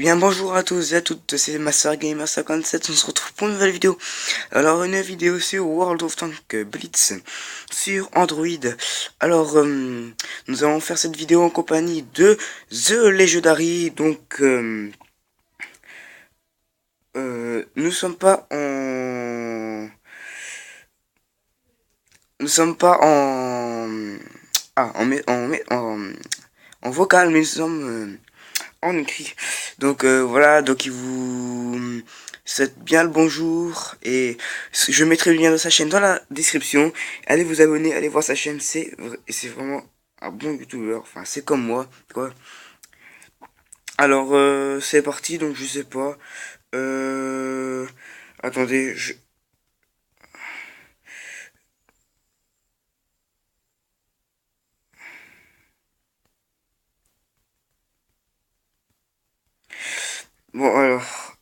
Eh bien bonjour à tous et à toutes, c'est Master Gamer 57, on se retrouve pour une nouvelle vidéo. Alors une vidéo sur World of Tanks Blitz sur Android. Alors nous allons faire cette vidéo en compagnie de The Legendary. Donc nous sommes pas en... Nous sommes pas en... Ah, en vocal, mais nous sommes en écrit. Donc voilà, donc il vous souhaite bien le bonjour et je mettrai le lien de sa chaîne dans la description. Allez vous abonner, allez voir sa chaîne, c'est vraiment un bon youtubeur, enfin c'est comme moi quoi. Alors c'est parti, donc je sais pas. Euh, Attendez, bon alors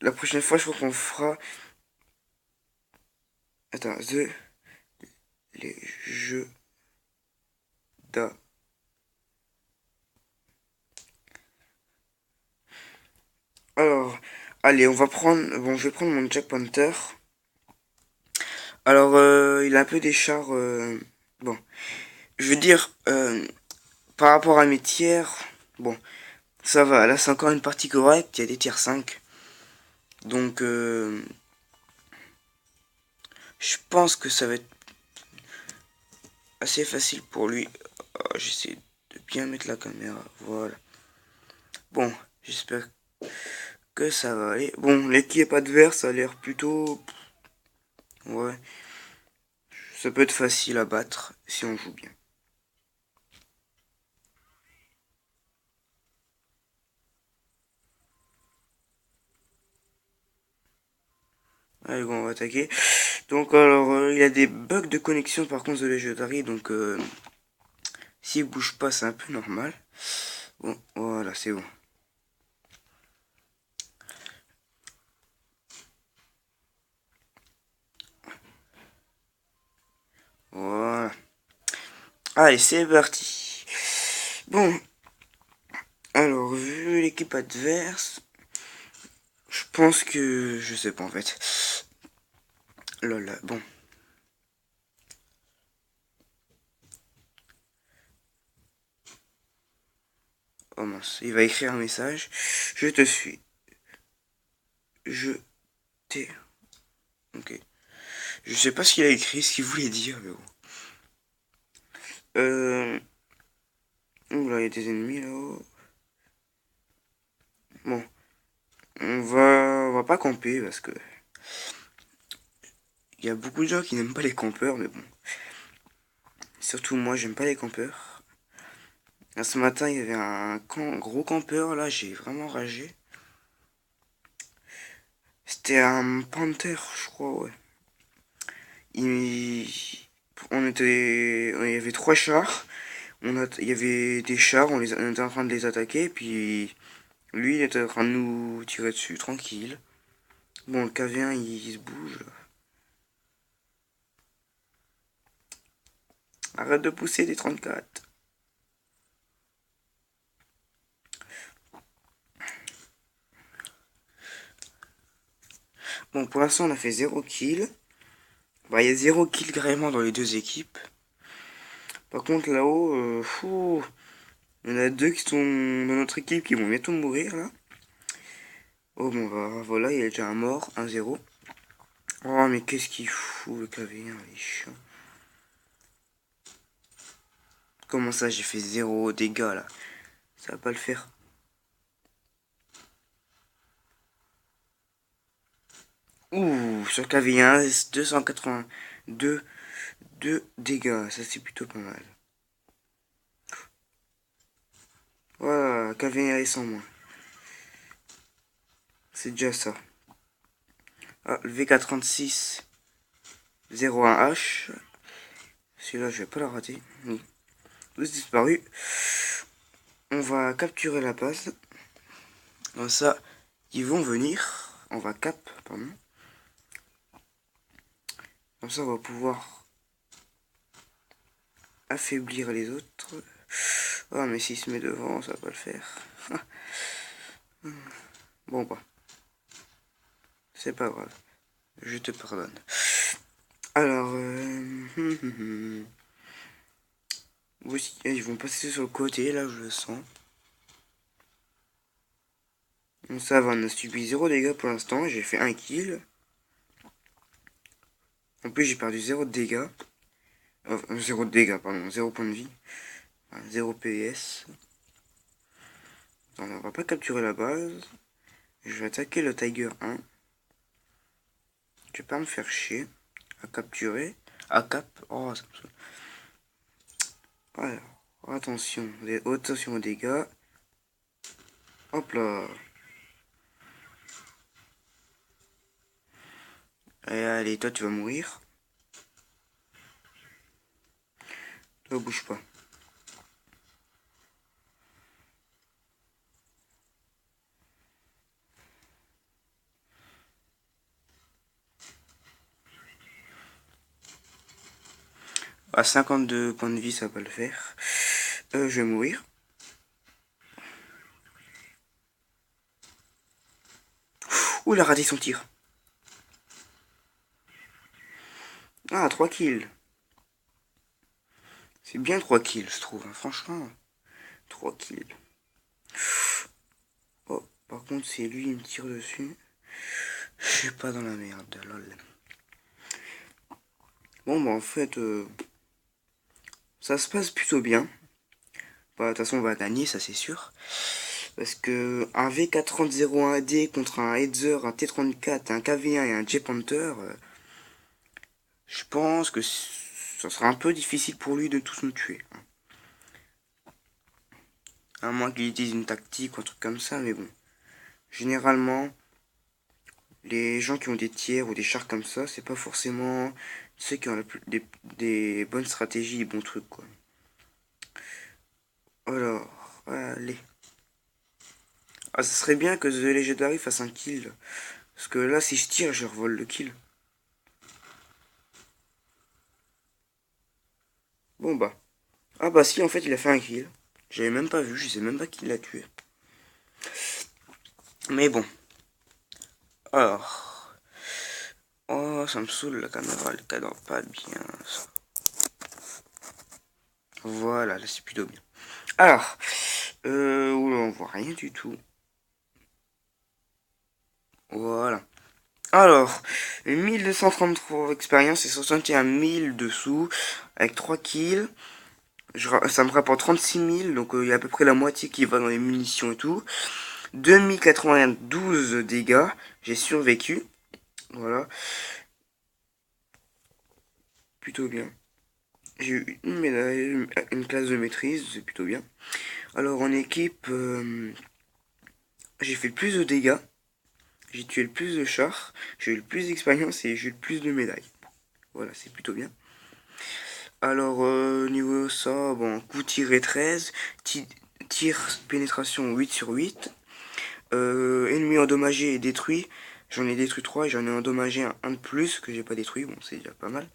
la prochaine fois je crois qu'on fera. Attends, les jeux da. Alors, allez, on va prendre. Bon, je vais prendre mon Jack Panther. Alors, il a un peu des chars. Bon, je veux dire, par rapport à mes tiers, bon, ça va. Là, c'est encore une partie correcte. Il y a des tiers 5. Donc, je pense que ça va être assez facile pour lui. J'essaie de bien mettre la caméra. Voilà. Bon, j'espère que ça va aller. Bon, l'équipe adverse ça a l'air plutôt. Ouais, ça peut être facile à battre si on joue bien. Allez, bon, on va attaquer. Donc, alors, il y a des bugs de connexion par contre de Legendary. Donc, s'il bouge pas, c'est un peu normal. Bon, voilà, c'est bon. Voilà. Allez, c'est parti. Bon, alors, vu l'équipe adverse, je pense que... Je sais pas en fait. Lol, bon. Oh mince, il va écrire un message. Je te suis. Je t'ai... Ok. Je sais pas ce qu'il a écrit, ce qu'il voulait dire, mais bon. Oula, il y a des ennemis là-haut. Bon, on va pas camper parce que il y a beaucoup de gens qui n'aiment pas les campeurs, mais bon. Surtout moi, j'aime pas les campeurs. Là, ce matin, il y avait un gros campeur, là, j'ai vraiment ragé. C'était un panther, je crois, ouais. Il... Il y avait trois chars. Il y avait des chars, on était en train de les attaquer, puis lui, il était en train de nous tirer dessus, tranquille. Bon, le KV1, il se bouge. Arrête de pousser des 34. Bon, pour l'instant, on a fait 0 kill. Bah, il y a 0 kill carrément dans les deux équipes. Par contre, là-haut, il y en a deux qui sont dans notre équipe qui vont bientôt mourir, là. Oh, bon, bah, voilà, il y a déjà un mort, 1-0. Oh, mais qu'est-ce qu'il fout, le KV1, il est chiant. Comment ça, j'ai fait 0 dégâts, là? Ça va pas le faire. Ouh, sur KV1, 282 dégâts. Ça, c'est plutôt pas mal. Voilà, KV1 est sans moins. C'est déjà ça. Ah, le VK36 01H. Celui-là, je vais pas la rater. Oui. Tous disparu. On va capturer la base. Comme ça, ils vont venir. On va pardon. Comme ça, on va pouvoir affaiblir les autres. Oh, mais s'il se met devant, ça va pas le faire. Bon bah, c'est pas grave. Je te pardonne. Alors, voici, ils vont passer sur le côté, là, je le sens. Bon, ça va, on a subi 0 dégâts pour l'instant. J'ai fait 1 kill. En plus, j'ai perdu 0 de dégâts. 0 de dégâts, pardon, 0 point de vie. 0 PS. On va pas capturer la base. Je vais attaquer le Tiger 1. Je vais pas me faire chier à capturer. À cap. Oh, ça me saoule. Alors, attention aux dégâts. Hop là. Allez, toi tu vas mourir. Toi bouge pas. À 52 points de vie, ça va pas le faire. Je vais mourir. Ouh, il a raté son tir. Ah, 3 kills. C'est bien 3 kills, je trouve. Hein. Franchement, 3 kills. Oh, par contre, c'est lui, il me tire dessus. Je suis pas dans la merde, lol. Bon, bah en fait, ça se passe plutôt bien. Bah, de toute façon, on va gagner, ça c'est sûr. Parce que un V430-01D contre un Hetzer, un T34, un KV1 et un J-Panther, je pense que ça sera un peu difficile pour lui de tous nous tuer. À moins qu'il utilise une tactique ou un truc comme ça, mais bon. Généralement, les gens qui ont des tiers ou des chars comme ça, c'est pas forcément ceux qui ont des bonnes stratégies, des bons trucs, quoi. Alors, allez. Ah, ça serait bien que The Legendary fasse un kill. Parce que là, si je tire, je revole le kill. Bon bah. Ah bah si, en fait, il a fait un kill. J'avais même pas vu, je sais même pas qui l'a tué. Mais bon. Alors. Oh, ça me saoule la caméra, elle cadre pas bien. Ça. Voilà, là c'est plutôt bien. Alors. Oula, on voit rien du tout. Voilà. Alors, 1233 expériences et 61 000 dessous, avec 3 kills. Ça me rapporte 36 000, donc il y a à peu près la moitié qui va dans les munitions et tout. 2092 dégâts, j'ai survécu. Voilà, plutôt bien. J'ai eu une médaille, une classe de maîtrise, c'est plutôt bien. Alors en équipe, j'ai fait le plus de dégâts, j'ai tué le plus de chars, j'ai eu le plus d'expérience et j'ai eu le plus de médailles. Voilà, c'est plutôt bien. Alors, niveau ça, bon, coup tiré 13, tir pénétration 8 sur 8, ennemi endommagé et détruit, j'en ai détruit 3 et j'en ai endommagé un de plus que j'ai pas détruit, bon, c'est déjà pas mal.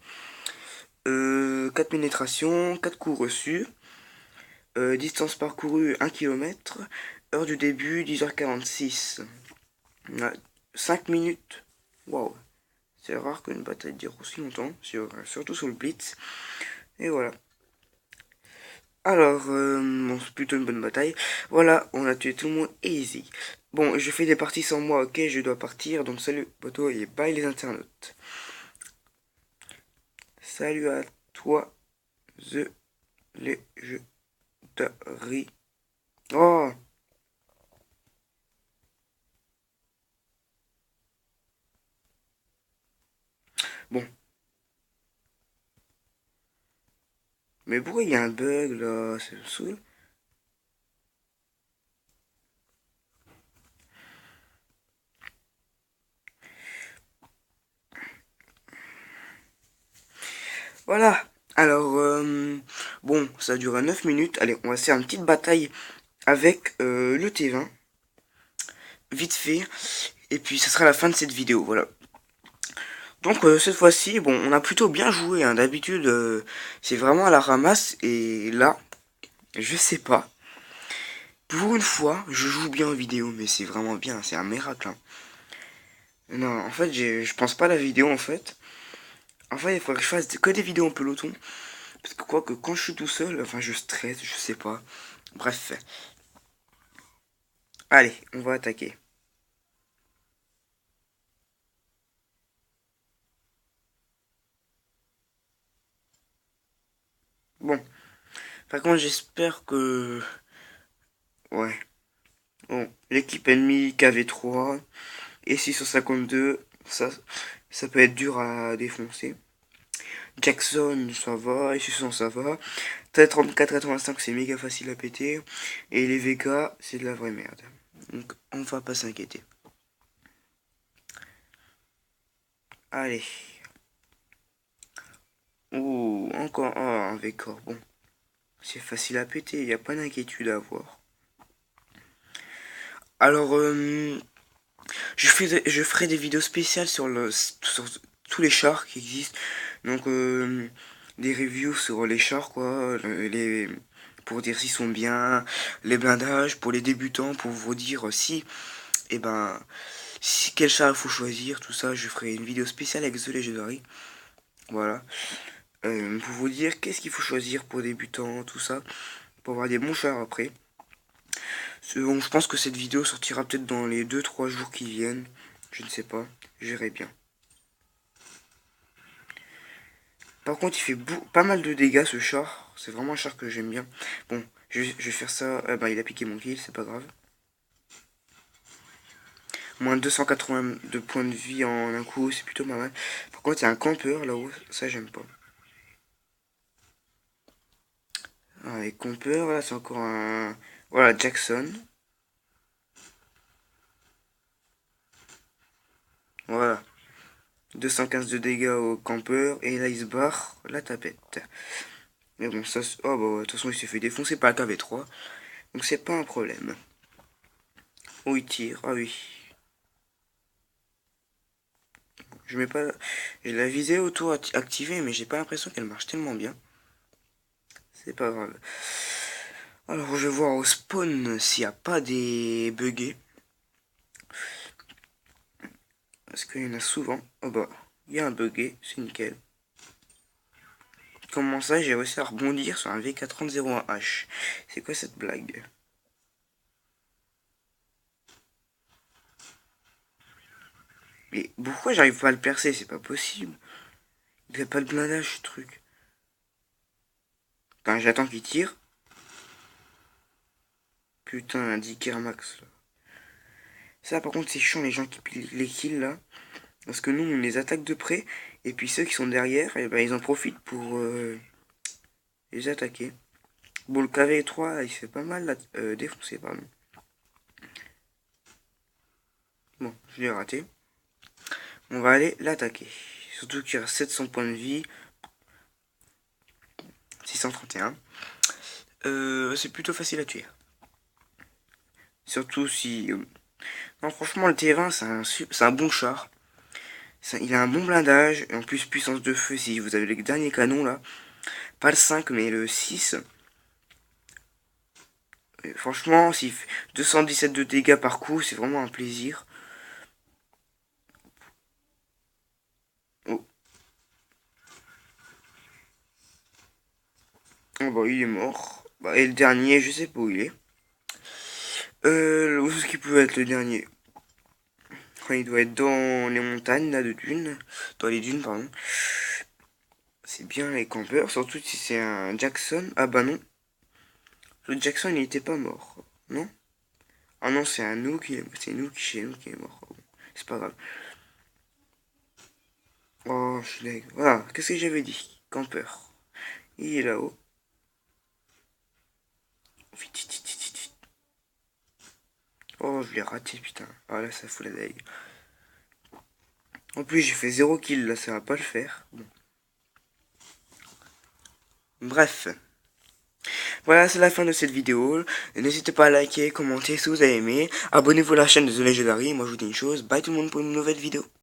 4 pénétrations, 4 coups reçus, distance parcourue 1 km, heure du début 10h46, 5 minutes, waouh, c'est rare qu'une bataille dure aussi longtemps, surtout sur le Blitz, et voilà. Alors, bon, c'est plutôt une bonne bataille. Voilà, on a tué tout le monde easy. Bon, je fais des parties sans moi, ok, je dois partir. Donc salut, poteau, et bye les internautes. Salut à toi, The Legendary. Oh, bon. Mais pourquoi il y a un bug là? Ça me saoule. Voilà. Alors, bon, ça a duré 9 minutes. Allez, on va faire une petite bataille avec le T20. Vite fait. Et puis, ça sera la fin de cette vidéo. Voilà. Donc cette fois-ci, bon, on a plutôt bien joué. Hein. D'habitude, c'est vraiment à la ramasse. Et là, je sais pas. Pour une fois, je joue bien en vidéo, mais c'est vraiment bien, c'est un miracle, hein. Non, en fait, je pense pas à la vidéo, en fait. En fait, il faudrait que je fasse que des vidéos en peloton. Parce que quoi que quand je suis tout seul, enfin, je stresse, je sais pas. Bref. Allez, on va attaquer. Bon, par contre, j'espère que... Ouais. Bon, l'équipe ennemie KV3 et 652, ça peut être dur à défoncer. Jackson, ça va, et 600, ça va. T34-85, c'est méga facile à péter. Et les VK, c'est de la vraie merde. Donc, on va pas s'inquiéter. Allez. Ouh, encore un VK. Bon, c'est facile à péter, il n'y a pas d'inquiétude à avoir. Alors, je ferai des vidéos spéciales sur tous les chars qui existent. Donc, des reviews sur les chars, quoi. Pour dire s'ils sont bien, les blindages, pour les débutants, pour vous dire si, eh ben, si quel char il faut choisir, tout ça. Je ferai une vidéo spéciale avec The Legendary. Voilà. Pour vous dire qu'est-ce qu'il faut choisir pour débutants, tout ça. Pour avoir des bons chars après. Bon, je pense que cette vidéo sortira peut-être dans les 2-3 jours qui viennent. Je ne sais pas, je verrai bien. Par contre, il fait pas mal de dégâts ce char. C'est vraiment un char que j'aime bien. Bon, je vais faire ça. Ah bah, il a piqué mon kill, c'est pas grave. Moins 280 de points de vie en un coup, c'est plutôt pas mal. Par contre, il y a un campeur là-haut, ça j'aime pas. Ah, et campeur, là c'est encore un... Voilà, Jackson. Voilà. 215 de dégâts au campeur. Et là, il se barre la tapette. Mais bon, ça... Oh bah, de toute façon, il s'est fait défoncer par la KV3. Donc c'est pas un problème. Oh, il tire. Ah oui. Je mets pas... J'ai la visée auto activée, mais j'ai pas l'impression qu'elle marche tellement bien. C'est pas grave. Alors, je vais voir au spawn s'il n'y a pas des buggés. Parce qu'il y en a souvent. Oh bah, il y a un buggé, c'est nickel. Comment ça, j'ai réussi à rebondir sur un VK3001H? C'est quoi cette blague? Mais pourquoi j'arrive pas à le percer? C'est pas possible. Il a pas de blindage, ce truc. Enfin, j'attends qu'il tire. Putain, un 10 max. Là. Ça, par contre, c'est chiant, les gens qui pillent les kills, là. Parce que nous, on les attaque de près. Et puis ceux qui sont derrière, eh ben, ils en profitent pour les attaquer. Bon, le KV3, il fait pas mal défoncer, pardon. Bon, je l'ai raté. On va aller l'attaquer. Surtout qu'il a 700 points de vie. 631. C'est plutôt facile à tuer. Surtout si... Non, franchement, le T20, c'est un bon char. Il a un bon blindage. Et en plus, puissance de feu, si vous avez les derniers canons, là. Pas le 5, mais le 6. Et franchement, s'il fait 217 de dégâts par coup, c'est vraiment un plaisir. Oh. Oh bah, il est mort. Bah, et le dernier, je sais pas où il est. Où est-ce qu'il pouvait être le dernier? Il doit être dans les montagnes, là, de dunes. Dans les dunes, pardon. C'est bien les campeurs, surtout si c'est un Jackson. Ah bah non. Le Jackson, il était pas mort. Non? Ah non, c'est un nous qui est... C'est nous qui chez nous qui est mort. C'est pas grave. Oh, je suis deg. Voilà, qu'est-ce que j'avais dit? Campeur. Il est là-haut. Vite, vite, vite, vite, vite. Oh, je l'ai raté, putain. Ah là, ça fout la dague. En plus, j'ai fait 0 kill, là, ça va pas le faire. Bon. Bref. Voilà, c'est la fin de cette vidéo. N'hésitez pas à liker, commenter si vous avez aimé. Abonnez-vous à la chaîne de The Legendary. Moi, je vous dis une chose. Bye tout le monde pour une nouvelle vidéo.